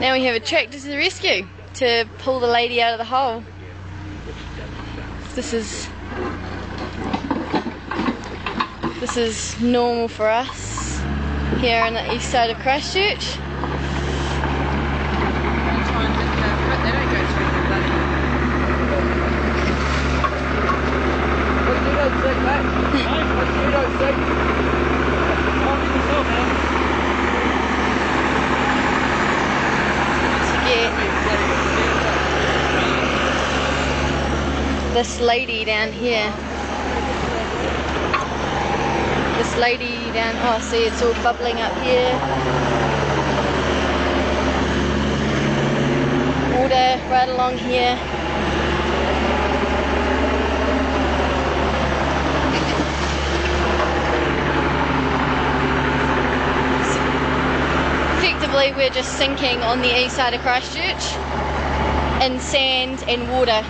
Now we have a tractor to the rescue to pull the lady out of the hole. This is normal for us here on the east side of Christchurch. This lady down here. This lady down, oh see it's all bubbling up here. Water right along here. Effectively we're just sinking on the east side of Christchurch in sand and water.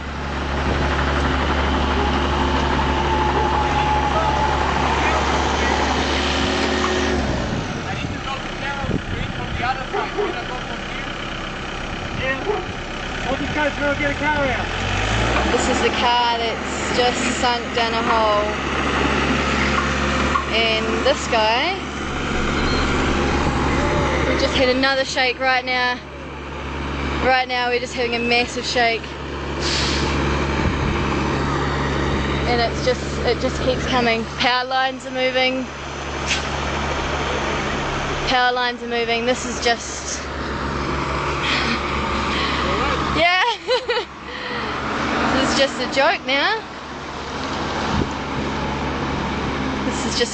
Get a car out. This is the car that's just sunk down a hole. And this guy, we just had another shake right now. Right now we're just having a massive shake. And it just keeps coming. Power lines are moving. Power lines are moving. This is just... yeah. This is just a joke now.